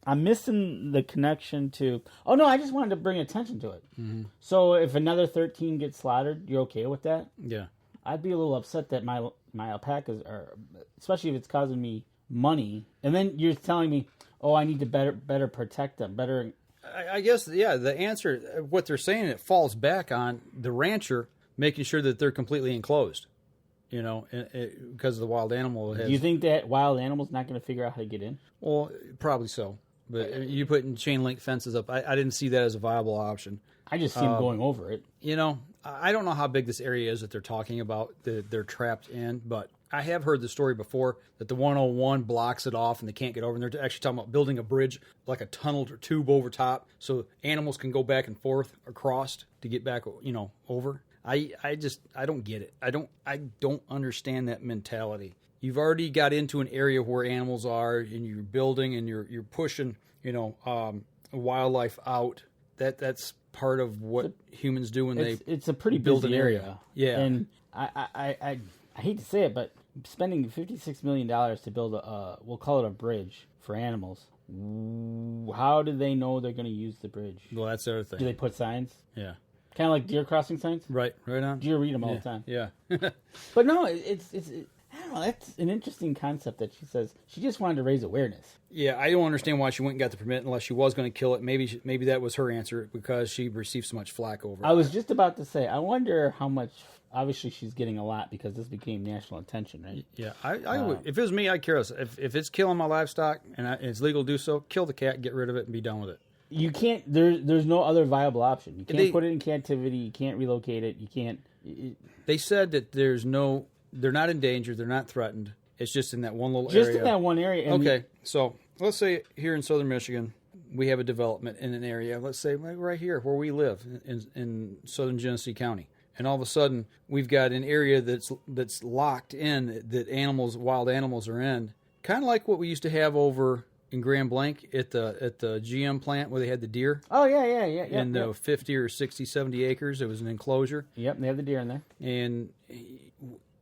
I'm missing the connection to... Oh, no, I just wanted to bring attention to it. Mm-hmm. So if another 13 gets slaughtered, you're okay with that? Yeah. I'd be a little upset that my alpacas are... Especially if it's causing me money. And then you're telling me, oh, I need to better protect them. Better... I guess, yeah, the answer, what they're saying, it falls back on the rancher making sure that they're completely enclosed, because of the wild animal. Do you think that wild animal's not going to figure out how to get in? Well, probably so. But you putting chain link fences up, I didn't see that as a viable option. I just see them going over it. I don't know how big this area is that they're talking about that they're trapped in, but I have heard the story before that the 101 blocks it off and they can't get over. And they're actually talking about building a bridge, like a tunnel or tube over top, so animals can go back and forth across to get back, over. I don't get it. I don't understand that mentality. You've already got into an area where animals are, and you're building and you're pushing, wildlife out. That's part of what humans do when it's a pretty build busy an area. Yeah, and I hate to say it, but spending $56 million to build we'll call it a bridge for animals. How do they know they're going to use the bridge? Well, that's the other thing. Do they put signs? Yeah. Kind of like deer crossing signs? Right on. Deer read them all the time. Yeah. But no, it's I don't know, that's an interesting concept that she says she just wanted to raise awareness. Yeah, I don't understand why she went and got the permit unless she was going to kill it. Maybe that was her answer because she received so much flack over it. I was just about to say, I wonder how much. Obviously, she's getting a lot because this became national attention, right? Yeah, I would. If it was me, I'd care less. If it's killing my livestock and it's legal to do so, kill the cat, get rid of it, and be done with it. You can't. There's no other viable option. You can't put it in captivity. You can't relocate it. You can't. They said that they're not in danger. They're not threatened. It's just in that one little area. Just in that one area. Okay, so let's say here in southern Michigan, we have a development in an area. Let's say right here where we live in southern Genesee County. And all of a sudden, we've got an area that's locked in that wild animals are in, kind of like what we used to have over in Grand Blanc at the GM plant where they had the deer. Oh, yeah. In the 50 or 60, 70 acres. It was an enclosure. Yep, they have the deer in there. And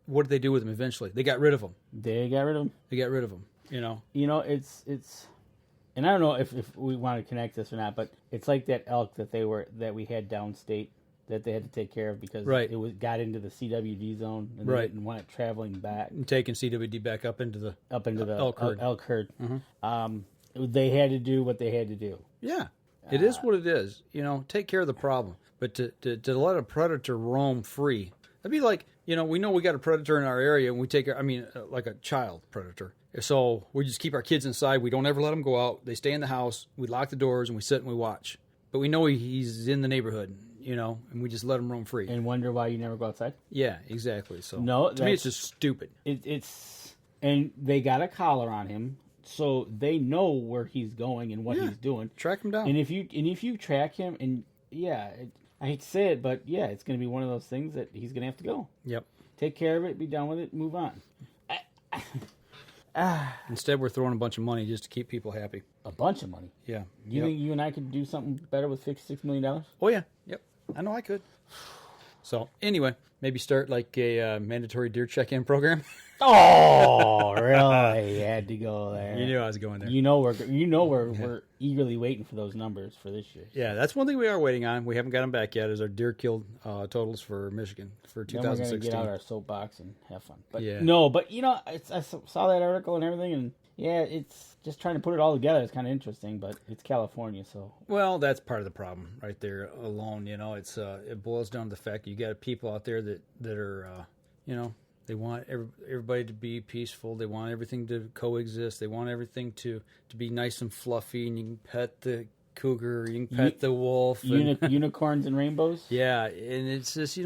what did they do with them eventually? They got rid of them. They got rid of them. You know, it's and I don't know if we want to connect this or not, but it's like that elk that we had downstate that they had to take care of because it got into the CWD zone and they didn't want it traveling back and taking CWD back up into the elk herd. Mm-hmm. They had to do what they had to do. Yeah, it is what it is. Take care of the problem, but to let a predator roam free, that'd be like we know we got a predator in our area and we take like a child predator. So we just keep our kids inside. We don't ever let them go out. They stay in the house. We lock the doors and we sit and we watch. But we know he's in the neighborhood, and we just let him roam free. And wonder why you never go outside? Yeah, exactly. So to me, it's just stupid. And they got a collar on him, so they know where he's going and what he's doing. Track him down. And if you track him, and I hate to say it, but it's going to be one of those things that he's going to have to go. Yep. Take care of it, be done with it, move on. Instead, we're throwing a bunch of money just to keep people happy. A bunch of money? Yeah. You think you and I could do something better with $56 million? Oh, yeah. Yep. I know I could. So, anyway, maybe start like a mandatory deer check-in program. Oh, really? You had to go there. You knew I was going there. We're eagerly waiting for those numbers for this year. Yeah, that's one thing we are waiting on. We haven't got them back yet. Is our deer killed totals for Michigan for 2016. Then we're going to get out our soapbox and have fun. But yeah. No, but I saw that article and everything, and it's just trying to put it all together. It's kind of interesting, but it's California, so. Well, that's part of the problem right there alone. It's it boils down to the fact you got people out there that are they want everybody to be peaceful. They want everything to coexist. They want everything to be nice and fluffy, and you can pet the cougar, you can pet the wolf. Unicorns and rainbows? Yeah, and it's just,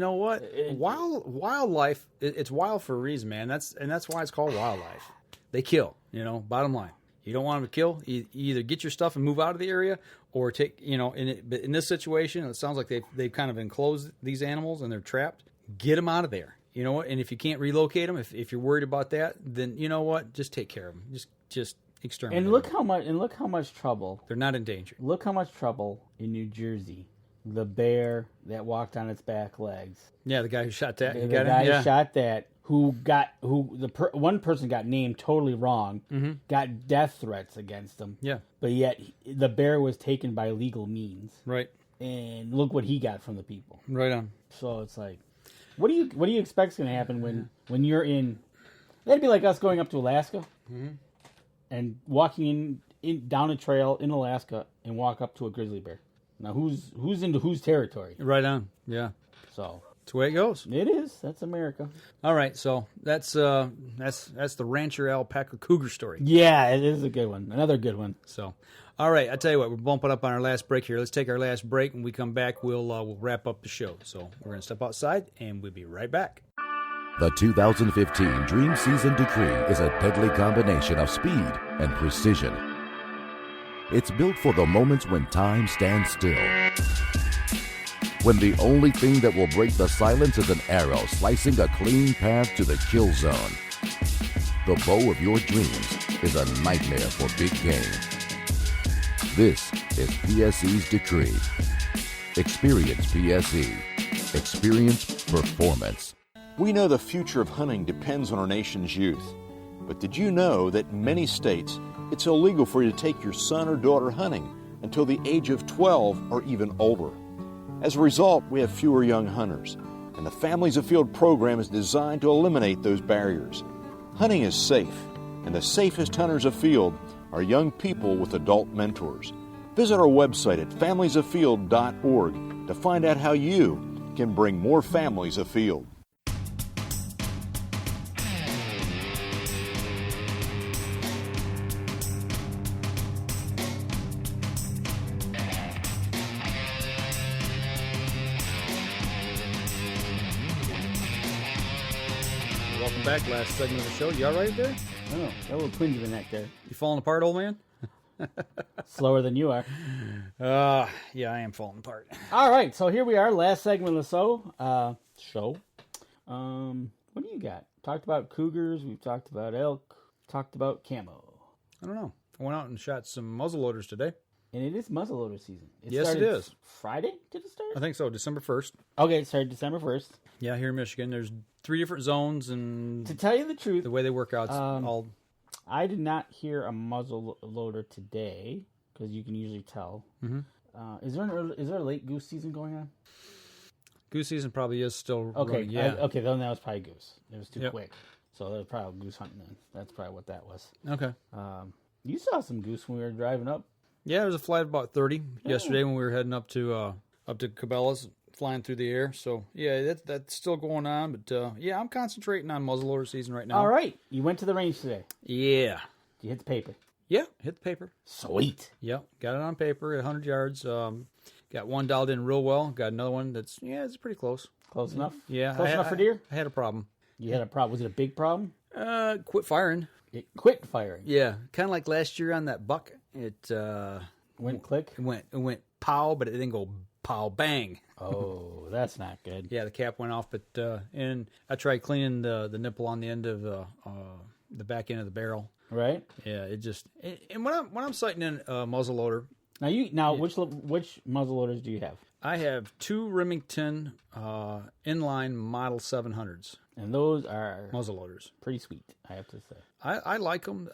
wildlife, it's wild for a reason, man. That's why it's called wildlife. They kill, bottom line. You don't want them to kill. You either get your stuff and move out of the area or take, but in this situation, it sounds like they've kind of enclosed these animals and they're trapped. Get them out of there. And if you can't relocate them, if you're worried about that, then you know what? Just take care of them. Just exterminate. And look how much trouble. They're not in danger. Look how much trouble in New Jersey. The bear that walked on its back legs. Yeah, the guy who shot that. The guy who shot that. One person got named totally wrong. Mm-hmm. Got death threats against him. Yeah. But yet the bear was taken by legal means. Right. And look what he got from the people. Right on. So it's like. What do you expect is going to happen when you're in? That'd be like us going up to Alaska and walking in down a trail in Alaska and walk up to a grizzly bear. Now who's into whose territory? Right on. Yeah. So that's the way it goes. It is. That's America. All right. So that's the rancher alpaca cougar story. Yeah, it is a good one. Another good one. So. All right, I tell you what, we're bumping up on our last break here. Let's take our last break. When we come back, we'll wrap up the show. So we're going to step outside, and we'll be right back. The 2015 Dream Season Decree is a deadly combination of speed and precision. It's built for the moments when time stands still. When the only thing that will break the silence is an arrow slicing a clean path to the kill zone. The bow of your dreams is a nightmare for big game. This is PSE's Decree. Experience PSE. Experience performance. We know the future of hunting depends on our nation's youth. But did you know that in many states, it's illegal for you to take your son or daughter hunting until the age of 12 or even older? As a result, we have fewer young hunters, and the Families Afield program is designed to eliminate those barriers. Hunting is safe, and the safest hunters afield are young people with adult mentors. Visit our website at familiesafield.org to find out how you can bring more families afield. Welcome back. Last segment of the show. You all right there? Oh, got a little twinge in the neck there. You falling apart, old man? Slower than you are. Yeah, I am falling apart. All right, so here we are, last segment of the show. What do you got? Talked about cougars. We've talked about elk. talked about camo? I don't know. I went out and shot some muzzleloaders today. And it is muzzleloader season. Yes, it is. Friday, did it start? I think so, December 1st. Okay, it started December 1st. Yeah, here in Michigan. There's 3 different zones, and to tell you the truth, the way they work out, all... I did not hear a muzzleloader today, because you can usually tell. Mm-hmm. Is there a late goose season going on? Goose season probably is still okay. running, yeah. Okay, then that was probably goose. It was too quick. So there was probably goose hunting then. That's probably what that was. Okay. You saw some goose when we were driving up. Yeah, there was a flight of about 30 yesterday when we were heading up to Cabelas, flying through the air. So, yeah, that's still going on. But, yeah, I'm concentrating on muzzleloader season right now. All right. You went to the range today. Yeah. You hit the paper. Yeah, hit the paper. Sweet. Yep, got it on paper at 100 yards. Got one dialed in real well. Got another one that's, it's pretty close. Close enough? Yeah. Close enough for deer? I had a problem. You had a problem. Was it a big problem? Quit firing. It quit firing? Yeah, kind of like last year on that buck. It went click? It went pow, but it didn't go pow bang. Oh, that's not good. Yeah, the cap went off, but and I tried cleaning the nipple on the end of the back end of the barrel. Right. Yeah, it just and when I'm sighting in a muzzleloader. Which muzzleloaders do you have? I have 2 Remington inline Model 700s. And those are muzzleloaders. Pretty sweet, I have to say. I like them,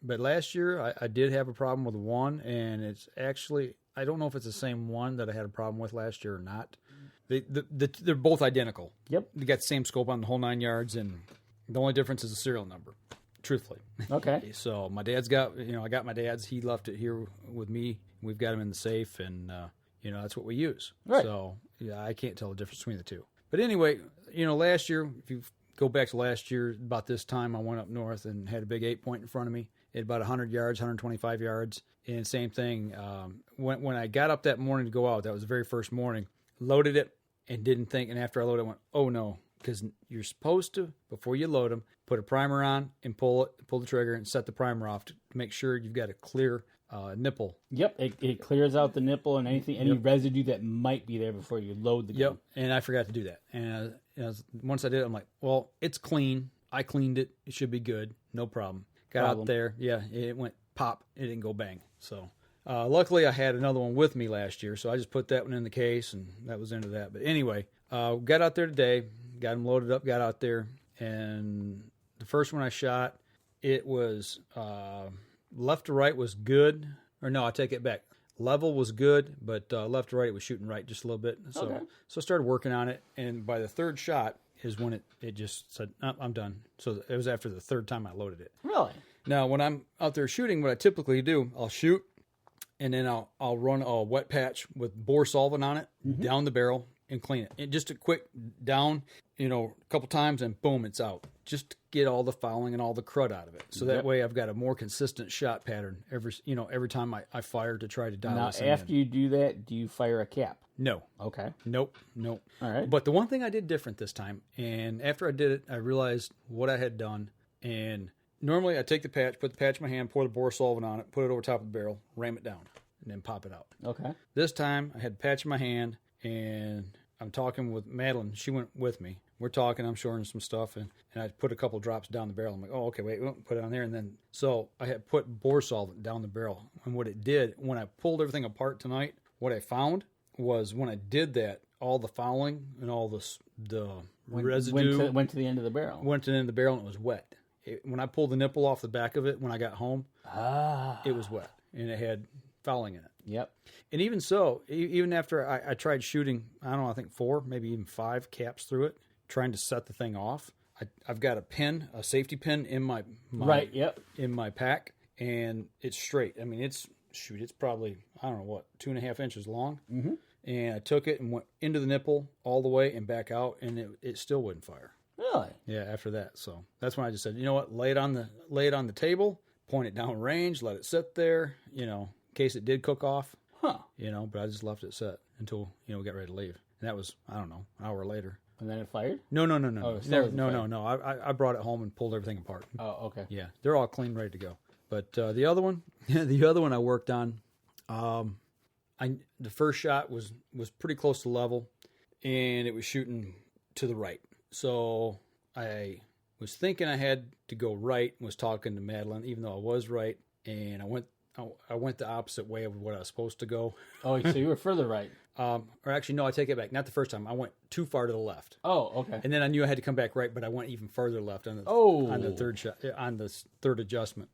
but last year I did have a problem with one, and it's actually, I don't know if it's the same one that I had a problem with last year or not. They're both identical. Yep. They got the same scope on the whole 9 yards, and the only difference is the serial number, truthfully. Okay. So my dad's got, I got my dad's. He left it here with me. We've got him in the safe, and, that's what we use. Right. So, yeah, I can't tell the difference between the two. But anyway, last year, if you go back to last year, about this time, I went up north and had a big 8-point in front of me. It had about 100 yards, 125 yards. And same thing, when I got up that morning to go out, that was the very first morning, loaded it and didn't think. And after I loaded it, I went, oh, no. Because you're supposed to, before you load them, put a primer on and pull the trigger and set the primer off to make sure you've got a clear nipple. Yep, it clears out the nipple and any residue that might be there before you load the gun. Yep, and I forgot to do that. And once I did it, I'm like, well, it's clean. I cleaned it. It should be good. No problem. Got out there. Yeah, it went pop. It didn't go bang. So luckily I had another one with me last year, so I just put that one in the case, and that was into that. But anyway, got out there today, got them loaded up, got out there, and the first one I shot, it was left to right was good. Or no, I take it back. Level was good, but left to right, it was shooting right just a little bit. So, so I started working on it, and by the third shot is when it just said, oh, I'm done. So it was after the third time I loaded it. Really? Now, when I'm out there shooting, what I typically do, I'll shoot, and then I'll run a wet patch with bore solvent on it down the barrel and clean it. And just a quick down, a couple times, and boom, it's out. Just to get all the fouling and all the crud out of it. So that way I've got a more consistent shot pattern every time I fire to try to dial this in. Now, after you do that, do you fire a cap? No. Okay. Nope. All right. But the one thing I did different this time, and after I did it, I realized what I had done. And normally I take the patch, put the patch in my hand, pour the bore solvent on it, put it over top of the barrel, ram it down, and then pop it out. Okay. This time I had the patch in my hand, and I'm talking with Madeline. She went with me. We're talking, I'm showing her some stuff, and I put a couple drops down the barrel. I'm like, oh, okay, wait, put it on there. And then, so I had put bore solvent down the barrel. And what it did, when I pulled everything apart tonight, what I found was when I did that, all the fouling and all the residue went to the end of the barrel. Went to the end of the barrel, and it was wet. When I pulled the nipple off the back of it, when I got home, it was wet, and it had fouling in it. Yep. And even so, even after I tried shooting, I don't know, I think 4, maybe even 5 caps through it, trying to set the thing off. I've got a safety pin in my in my pack, and it's straight. I mean, it's probably, I don't know what, 2.5 inches long. Mm-hmm. And I took it and went into the nipple all the way and back out, and it still wouldn't fire. Really? Yeah. After that, so that's when I just said, you know what, lay it on the table, point it down range, let it sit there, in case it did cook off. Huh. But I just left it set until we got ready to leave, and that was, I don't know, an hour later. And then it fired? No. Oh, No. I brought it home and pulled everything apart. Oh, okay. Yeah, they're all clean, ready to go. But the other one, I worked on. The first shot was pretty close to level, and it was shooting to the right. So I was thinking I had to go right and was talking to Madeline, even though I was right, and I went the opposite way of what I was supposed to go. Oh, so you were further right. Or actually, no, I take it back. Not the first time. I went too far to the left. Oh, okay. And then I knew I had to come back right, but I went even further left on the third adjustment.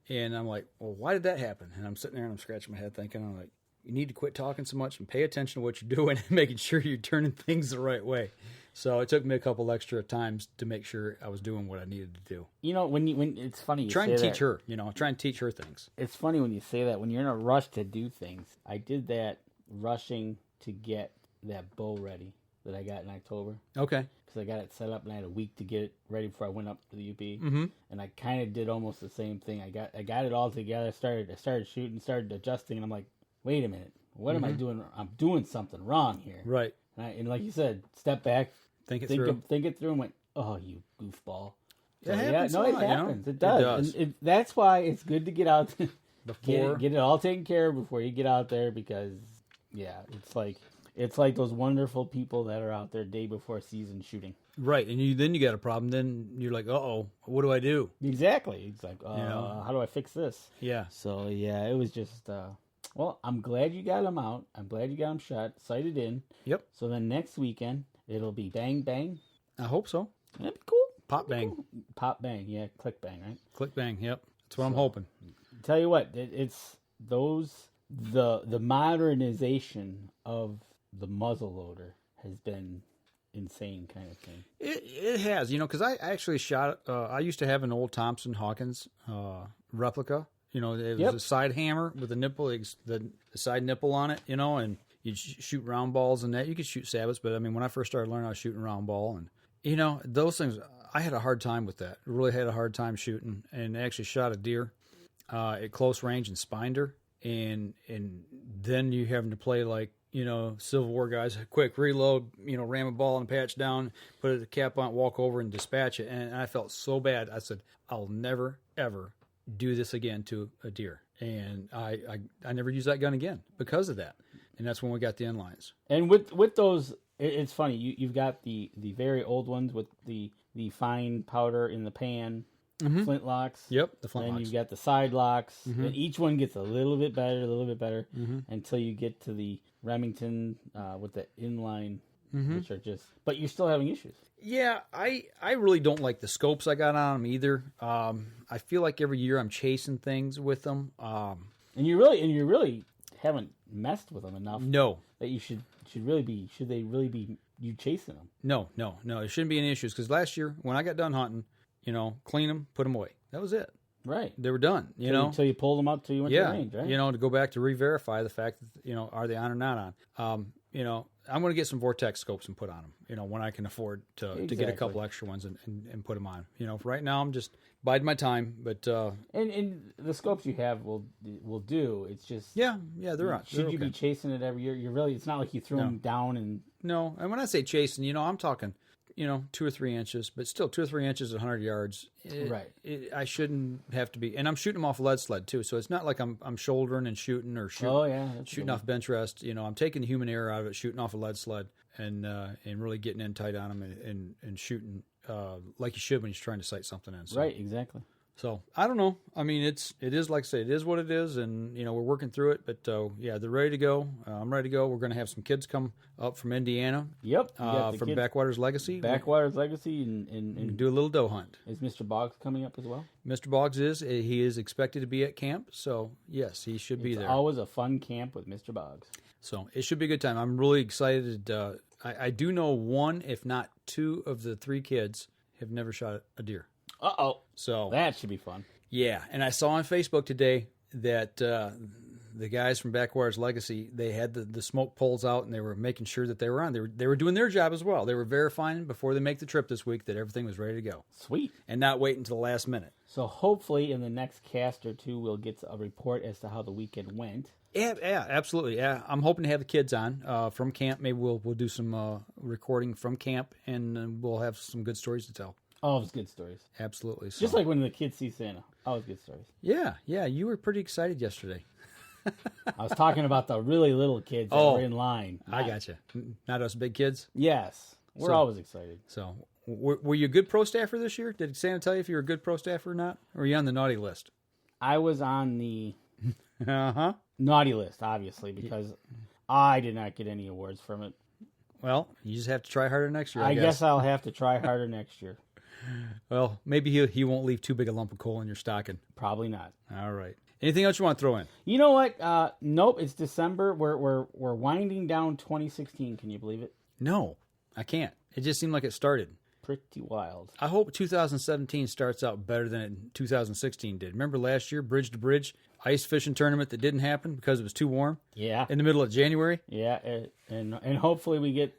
And I'm like, well, why did that happen? And I'm sitting there and I'm scratching my head thinking, I'm like, you need to quit talking so much and pay attention to what you're doing and making sure you're turning things the right way. So it took me a couple extra times to make sure I was doing what I needed to do. You know, when it's funny. Try and teach her. Try and teach her things. It's funny when you say that. When you're in a rush to do things, I did that rushing to get that bow ready that I got in October. Okay. Because I got it set up and I had a week to get it ready before I went up to the UP. Mm-hmm. And I kind of did almost the same thing. I got it all together. I started shooting, started adjusting, and I'm like, wait a minute, what am I doing? I'm doing something wrong here. Right. And like you said, step back, think it through, and went, oh, you goofball. So, it happens. It happens. It does. And that's why it's good to get out before get it all taken care of before you get out there, because it's like those wonderful people that are out there day before season shooting. Right, and then you got a problem. Then you're like, uh-oh, what do I do? Exactly. It's like, how do I fix this? Yeah. So, yeah, it was just, well, I'm glad you got them out. I'm glad you got them shot, sighted in. Yep. So then next weekend, it'll be bang, bang. I hope so. That'd be cool. Pop, bang. Cool. Pop, bang. Yeah, click, bang, right? Click, bang, yep. That's what I'm hoping. Tell you what, it's the modernization of the muzzleloader has been insane kind of thing. It has, because I actually shot, I used to have an old Thompson Hawkins replica. It was a side hammer with a nipple, the side nipple on it, and you'd shoot round balls and that. You could shoot sabots, but when I first started learning, I was shooting round ball. And, those things, I had a hard time with that. I really had a hard time shooting, and I actually shot a deer at close range and spined her. And then you having to play like, Civil War guys, quick reload, ram a ball and patch down, put a cap on, walk over and dispatch it. And I felt so bad. I said, I'll never, ever do this again to a deer. And I never used that gun again because of that. And that's when we got the inlines. And with those, it's funny. You've got the very old ones with the fine powder in the pan, flintlocks. Yep, the flintlocks. Then you've got the side locks. And each one gets a little bit better, until you get to the Remington with the inline, which are just... But you're still having issues. Yeah, I really don't like the scopes I got on them either. I feel like every year I'm chasing things with them. And you really haven't messed with them enough. No. That you should they really be you chasing them? No. It shouldn't be any issues, because last year when I got done hunting, clean them, put them away. That was it. Right. They were done, Until you pulled them up till you went to the range, right? To go back to re-verify the fact that, are they on or not on. I'm going to get some Vortex scopes and put on them, when I can afford to get a couple extra ones and put them on. Right now I'm just biding my time, but... And the scopes you have will do. It's just... Yeah, they're on. Should you be chasing it every year? It's not like you threw them down and... No, and when I say chasing, I'm talking... 2 or 3 inches, but still 2 or 3 inches at 100 yards. Right. I shouldn't have to be, and I'm shooting them off a lead sled too, so it's not like I'm shouldering and shooting or shooting off bench rest. I'm taking the human error out of it, shooting off a lead sled, and really getting in tight on them and shooting like you should when you're trying to sight something in. So. Right, exactly. So I don't know. It is like I say, it is what it is, and we're working through it. But they're ready to go. I'm ready to go. We're going to have some kids come up from Indiana. Yep. From Backwater's Legacy. Backwater's Legacy, and do a little doe hunt. Is Mr. Boggs coming up as well? Mr. Boggs he is expected to be at camp. So yes, he should be there. It's always a fun camp with Mr. Boggs. So it should be a good time. I'm really excited. I do know 1, if not 2, of the 3 kids have never shot a deer. Uh-oh. So that should be fun. Yeah, and I saw on Facebook today that the guys from Backwater's Legacy, they had the smoke poles out, and they were making sure that they were on. They were doing their job as well. They were verifying before they make the trip this week that everything was ready to go. Sweet. And not wait until the last minute. So hopefully in the next cast or two, we'll get a report as to how the weekend went. Yeah, absolutely. Yeah, I'm hoping to have the kids on from camp. Maybe we'll do some recording from camp, and we'll have some good stories to tell. Always good stories. Absolutely. So. Just like when the kids see Santa. Always good stories. Yeah. You were pretty excited yesterday. I was talking about the really little kids that were in line. I gotcha. Not us big kids? Yes. We're always excited. So Were you a good pro staffer this year? Did Santa tell you if you were a good pro staffer or not? Or were you on the naughty list? I was on the naughty list, obviously, because I did not get any awards from it. Well, you just have to try harder next year, I guess. guess I'll have to try harder next year. Well, maybe he won't leave too big a lump of coal in your stocking. Probably not. All right. Anything else you want to throw in? You know what? Nope. It's December. We're winding down 2016. Can you believe it? No, I can't. It just seemed like it started. Pretty wild. I hope 2017 starts out better than 2016 did. Remember last year, bridge to bridge ice fishing tournament that didn't happen because it was too warm? Yeah. In the middle of January? Yeah, and hopefully we get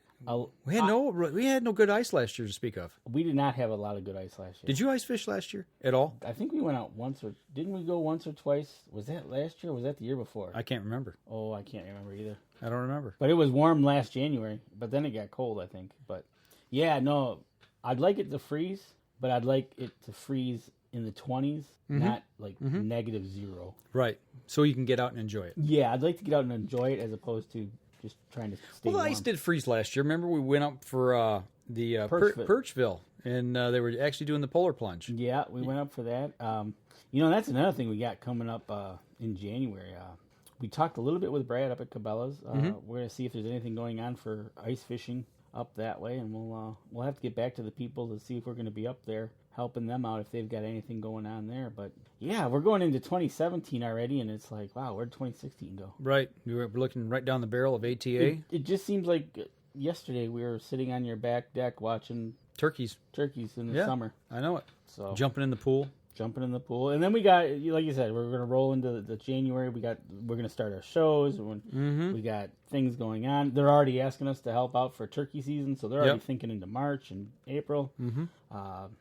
we had no good ice last year to speak of. We did not have a lot of good ice last year. Did you ice fish last year at all? I think we went out once, or didn't we go once or twice? Was that last year or was that the year before? I can't remember. Oh, I can't remember either. I don't remember. But it was warm last January, but then it got cold, I think. But yeah, no, I'd like it to freeze, but I'd like it to freeze in the 20s, not like -0. Right. So you can get out and enjoy it. Yeah, I'd like to get out and enjoy it as opposed to just trying to stay warm. warm. Ice did freeze last year. Remember we went up for the Perchville, and they were actually doing the polar plunge. Yeah, we went up for that. That's another thing we got coming up in January. We talked a little bit with Brad up at Cabelas. We're going to see if there's anything going on for ice fishing up that way, and we'll have to get back to the people to see if we're going to be up there helping them out if they've got anything going on there. But yeah, we're going into 2017 already, and it's like, wow, where'd 2016 go? Right. We're looking right down the barrel of ATA. It just seems like yesterday we were sitting on your back deck watching turkeys in the summer. I know it. So jumping in the pool. And then we got, like you said, we're going to roll into the January. We're going to start our shows. We got things going on. They're already asking us to help out for turkey season, so they're already thinking into March and April.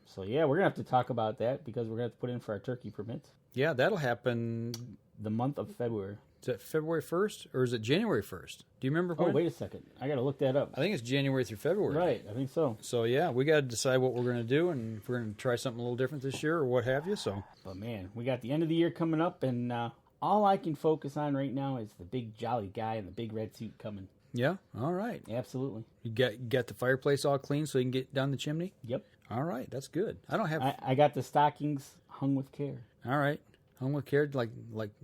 So yeah, we're going to have to talk about that because we're going to have to put in for our turkey permits. Yeah, that'll happen the month of February. Is it February 1st or is it January 1st? Do you remember when? Oh, wait a second. I got to look that up. I think it's January through February. Right, I think so. So, yeah, we got to decide what we're going to do and if we're going to try something a little different this year or what have you. So, but, man, we got the end of the year coming up, and all I can focus on right now is the big jolly guy in the big red suit coming. Yeah, all right. Absolutely. You got the fireplace all clean so you can get down the chimney? Yep. All right, that's good. I don't have... I got the stockings hung with care. All right. Hung with care like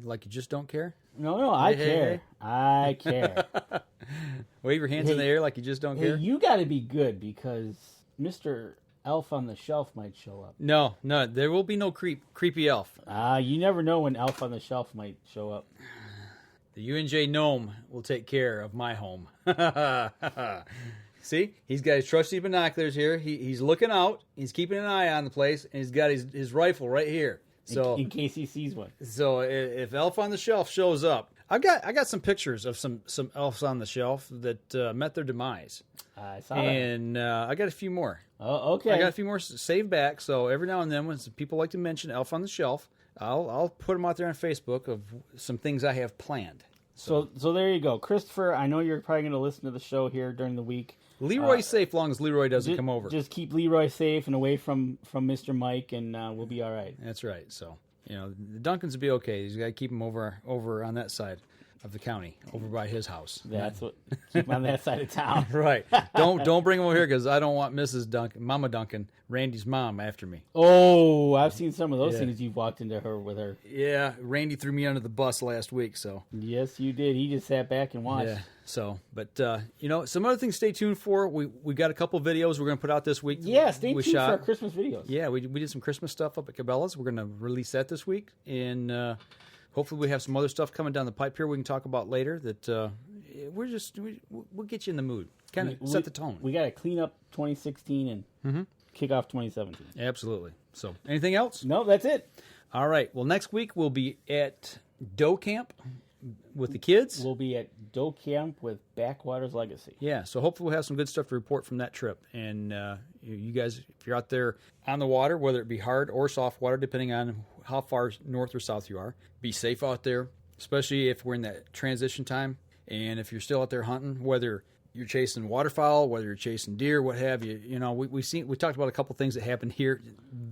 you just don't care? No, I care. Hey. I care. Wave your hands in the air like you just don't care. You got to be good because Mr. Elf on the Shelf might show up. No, there will be no creepy elf. You never know when Elf on the Shelf might show up. The UNJ gnome will take care of my home. See, he's got his trusty binoculars here. He's looking out. He's keeping an eye on the place, and he's got his rifle right here. So in case he sees one. So if Elf on the Shelf shows up, I got some pictures of some elves on the shelf that met their demise. I saw that. And I got a few more. Oh, okay. I got a few more saved back. So every now and then, when people like to mention Elf on the Shelf, I'll put them out there on Facebook of some things I have planned. So there you go, Christopher. I know you're probably going to listen to the show here during the week. Leroy's safe, long as Leroy doesn't come over. Just keep Leroy safe and away from Mr. Mike, and we'll be all right. That's right. So the Duncans will be okay. He's got to keep him over on that side of the county, over by his house. That's what. Keep him on that side of town. Right. Don't bring him over here because I don't want Mrs. Duncan, Mama Duncan, Randy's mom, after me. Oh, I've seen some of those things you've walked into her with her. Yeah, Randy threw me under the bus last week. So yes, you did. He just sat back and watched. Yeah. So, but some other things. Stay tuned for. We got a couple videos we're going to put out this week. Yeah, stay tuned for our Christmas videos. Yeah, we did some Christmas stuff up at Cabelas. We're going to release that this week, and hopefully we have some other stuff coming down the pipe here we can talk about later. That we'll get you in the mood, kind of set the tone. We got to clean up 2016 and kick off 2017. Absolutely. So, anything else? No, that's it. All right. Well, next week we'll be at Doe Camp with the kids. We'll be at Doe Camp with Backwater Legacies. Yeah, so hopefully we'll have some good stuff to report from that trip. And you guys, if you're out there on the water, whether it be hard or soft water, depending on how far north or south you are, be safe out there, especially if we're in that transition time. And if you're still out there hunting, whether you're chasing waterfowl, whether you're chasing deer, what have you, we talked about a couple things that happened here.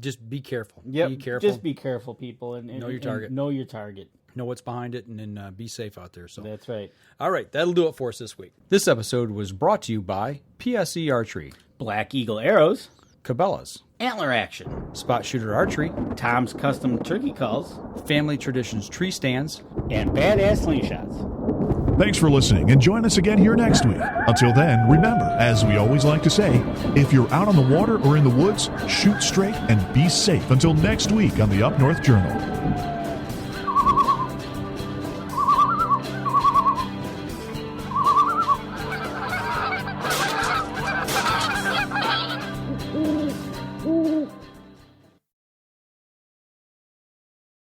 Just be careful. Yep, be careful. Just be careful, people, and know your target. Know your target. Know what's behind it, and then be safe out there. So that's right. All right, that'll do it for us this week. This episode was brought to you by PSE Archery, Black Eagle Arrows, Cabelas, antler action, spot shooter archery, Tom's custom turkey calls, family traditions tree stands, and badass slingshots. Thanks for listening, and join us again here next week. Until then, remember, as we always like to say, if you're out on the water or in the woods, shoot straight and be safe until next week on the Up North Journal.